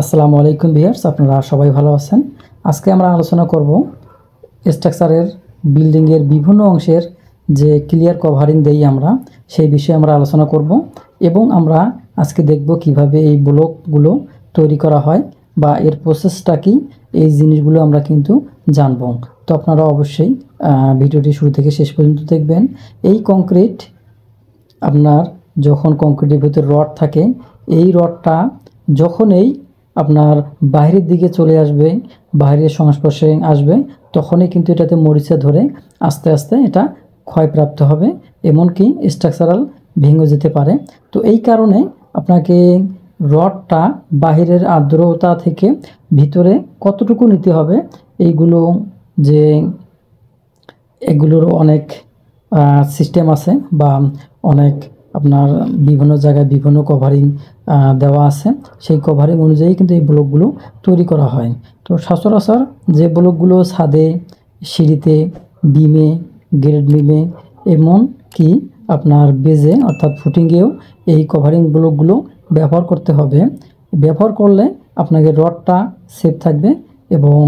আসসালামু আলাইকুম ভিউয়ার্স, আপনারা সবাই ভালো আছেন। আজকে আমরা আলোচনা করব স্ট্রাকচারের বিল্ডিংয়ের বিভিন্ন অংশের যে ক্লিয়ার কভারিং দেই আমরা, সেই বিষয়ে আমরা আলোচনা করব এবং আমরা আজকে দেখব কিভাবে এই ব্লকগুলো তৈরি করা হয় বা এর প্রসেসটা কি, এই জিনিসগুলো আমরা কিন্তু জানব। তো আপনারা অবশ্যই ভিডিওটি শুরু থেকে শেষ পর্যন্ত দেখবেন। এই কংক্রিট আপনার যখন কংক্রিটের ভিতরে রড থাকে, এই রডটা যখনই আপনার বাইরের দিকে চলে আসবে, বাইরের সংস্পর্শে আসবে, তখনই কিন্তু এটাতে মরিচা ধরে আস্তে আস্তে এটা ক্ষয়প্রাপ্ত হবে, এমনকি স্ট্রাকচারাল ভেঙে যেতে পারে। তো এই কারণে আপনাকে রডটা বাহিরের আর্দ্রতা থেকে ভিতরে কতটুকু নিতে হবে, এইগুলো যে এগুলোর অনেক সিস্টেম আছে বা অনেক আপনার বিভিন্ন জায়গায় বিভিন্ন কভারিং দেওয়া আছে। সেই কভারিং অনুযায়ী কিন্তু এই ব্লকগুলো তৈরি করা হয়। তো সচরাচর যে ব্লকগুলো ছাদে, সিঁড়িতে, বিমে, গ্রেড বিমে, এমন কি আপনার বেজে অর্থাৎ ফুটিংয়েও এই কভারিং ব্লকগুলো ব্যবহার করতে হবে। ব্যবহার করলে আপনাকে রডটা সেফ থাকবে এবং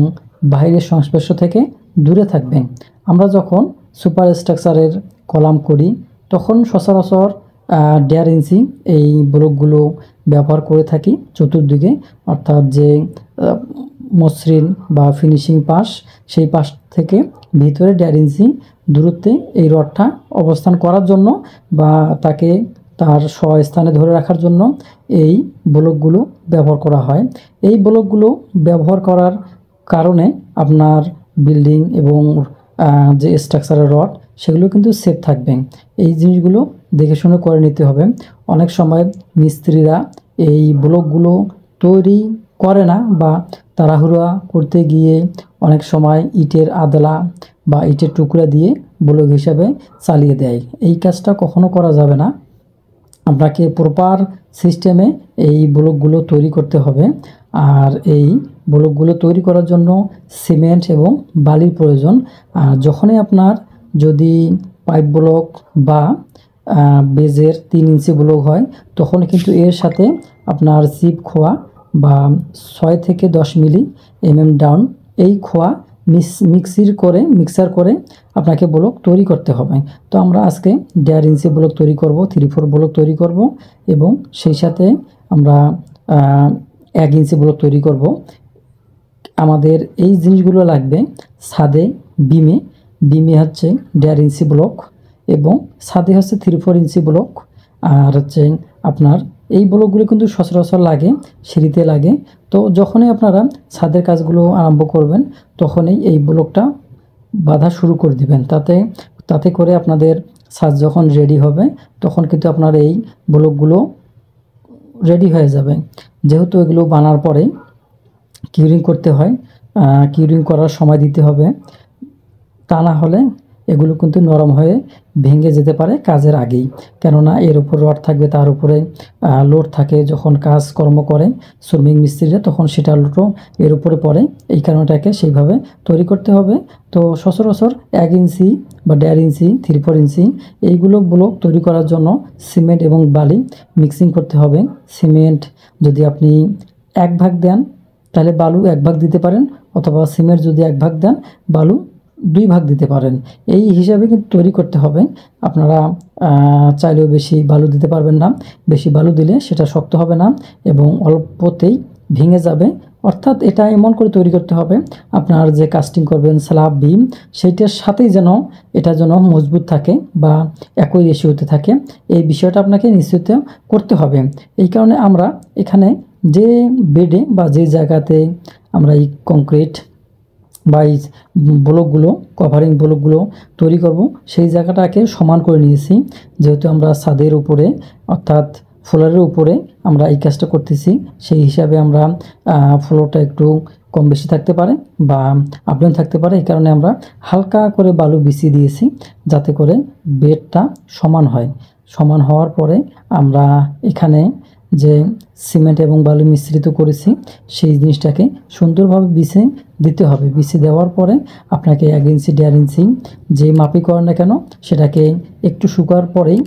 বাইরের সংস্পর্শ থেকে দূরে থাকবে। আমরা যখন সুপার স্ট্রাকচারের কলাম করি তখন সচরাচর 1.5 ইঞ্চি এই ব্লকগুলো ব্যবহার করে থাকি চতুর্দিকে, অর্থাৎ যে মসৃণ বা ফিনিশিং পাশ, সেই পাশ থেকে ভিতরে 1.5 ইঞ্চি দূরত্বে এই রডটা অবস্থান করার জন্য বা তাকে তার স্বস্থানে ধরে রাখার জন্য এই ব্লকগুলো ব্যবহার করা হয়। এই ব্লকগুলো ব্যবহার করার কারণে আপনার বিল্ডিং এবং যে স্ট্রাকচারের রড, সেগুলো কিন্তু সেফ থাকবে। এই জিনিসগুলো দেখে শুনে করে নিতে হবে। অনেক সময় মিস্ত্রিরা এই ব্লকগুলো তৈরি করে না বা তাড়াহুড়া করতে গিয়ে অনেক সময় ইটের আদলা বা ইটের টুকরা দিয়ে ব্লক হিসাবে চালিয়ে দেয়। এই কাজটা কখনো করা যাবে না। আপনাকে প্রপার সিস্টেমে এই ব্লকগুলো তৈরি করতে হবে। আর এই ব্লকগুলো তৈরি করার জন্য সিমেন্ট এবং বালির প্রয়োজন। যখনই আপনার যদি পাইপ ব্লক বা বেজের 3 ইঞ্চি ব্লক হয়, তখন কিন্তু এর সাথে আপনার চিপ খোয়া বা 6 থেকে 10 মিলি ডাউন এই খোয়া মিক্সার করে আপনাকে ব্লক তৈরি করতে হবে। তো আমরা আজকে 1.5 ইঞ্চি ব্লক তৈরি করব, 3/4 ব্লক তৈরি করব এবং সেই সাথে আমরা 1 ইঞ্চি ব্লক তৈরি করব। আমাদের এই জিনিসগুলো লাগবে ছাদে, বিমে হচ্ছে 1.5 ইঞ্চি ব্লক এবং ছাদে হচ্ছে 3/4 ইঞ্চি ব্লক। আর হচ্ছে আপনার এই ব্লকগুলো কিন্তু সচরাচর লাগে, সিঁড়িতে লাগে। তো যখনই আপনারা ছাদের কাজগুলো আরম্ভ করবেন, তখনই এই ব্লকটা বাঁধা শুরু করে দিবেন। তাতে করে আপনাদের ছাদ যখন রেডি হবে, তখন কিন্তু আপনার এই ব্লকগুলো রেডি হয়ে যাবে। যেহেতু এগুলো বানার পরে কিউরিং করতে হয়, কিউরিং করার সময় দিতে হবে, তা না হলে এগুলো কিন্তু নরম হয়ে ভেঙে যেতে পারে কাজের আগেই। কেননা এর উপর রড থাকবে, তার উপরে লোড থাকে। যখন কাজকর্ম করে শ্রমিক মিস্ত্রিরা, তখন সেটা লোডও এর উপরে পড়ে। এই কারণটাকে সেইভাবে তৈরি করতে হবে। তো সচরাচর 1 ইঞ্চি বা 1.5 ইঞ্চি, 3/4 ইঞ্চি এইগুলো ব্লক তৈরি করার জন্য সিমেন্ট এবং বালি মিক্সিং করতে হবে। সিমেন্ট যদি আপনি 1 ভাগ দেন, তাহলে বালু 1 ভাগ দিতে পারেন, অথবা সিমেন্ট যদি 1 ভাগ দেন, বালু 2 ভাগ দিতে পারেন। এই হিসাবে কিন্তু তৈরি করতে হবে। আপনারা চাইলেও বেশি বালু দিতে পারবেন না। বেশি বালু দিলে সেটা শক্ত হবে না এবং অল্পতেই ভেঙে যাবে। অর্থাৎ এটা এমন করে তৈরি করতে হবে, আপনার যে কাস্টিং করবেন স্ল্যাব বিম, সেইটার সাথেই যেন এটা যেন মজবুত থাকে বা একই রেশিওতে থাকে। এই বিষয়টা আপনাকে নিশ্চিত করতে হবে। এই কারণে আমরা এখানে যে বেডে বা যে জায়গাতে আমরা এই কংক্রিট বা এই ব্লকগুলো, কভারিং ব্লকগুলো তৈরি করব, সেই জায়গাটাকে সমান করে নিয়েছি। যেহেতু আমরা ছাদের উপরে অর্থাৎ ফ্লোরের উপরে আমরা এই কাজটা করতেছি, সেই হিসাবে আমরা ফ্লোরটা একটু কম বেশি থাকতে পারে বা আপডাউন থাকতে পারে। এই কারণে আমরা হালকা করে বালু বিছিয়ে দিয়েছি, যাতে করে বেডটা সমান হয়। সমান হওয়ার পরে আমরা এখানে যে সিমেন্ট এবং বালু মিশ্রিত করেছি, সেই জিনিসটাকে সুন্দরভাবে বিছিয়ে দিতে হবে। বিছিয়ে দেওয়ার পরে আপনাকে 1 ইঞ্চি 1.5 ইঞ্চি যে মাপই করেন না কেন, সেটাকে একটু শুকার পরেই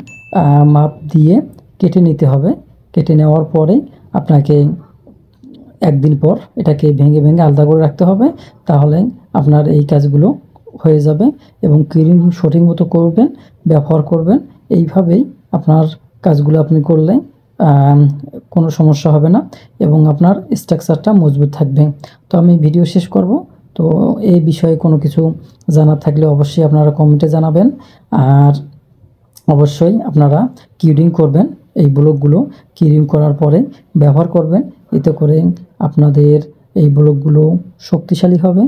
মাপ দিয়ে কেটে নিতে হবে। কেটে নেওয়ার পরে আপনাকে একদিন পর এটাকে ভেঙে ভেঙে আলাদা করে রাখতে হবে, তাহলে আপনার এই কাজগুলো হয়ে যাবে। এবং ক্লিনিং সঠিক মতো করবেন, ব্যবহার করবেন, এইভাবেই আপনার কাজগুলো আপনি করলে কোনো সমস্যা হবে না এবং আপনার স্ট্রাকচারটা মজবুত থাকবে। তো আমি ভিডিও শেষ করব। তো এই বিষয়ে কোনো কিছু জানার থাকলে অবশ্যই আপনারা কমেন্টে জানাবেন। আর অবশ্যই আপনারা কিউরিং করবেন, এই ব্লকগুলো কিউরিং করার পরে ব্যবহার করবেন, এতে করে আপনাদের এই ব্লকগুলো শক্তিশালী হবে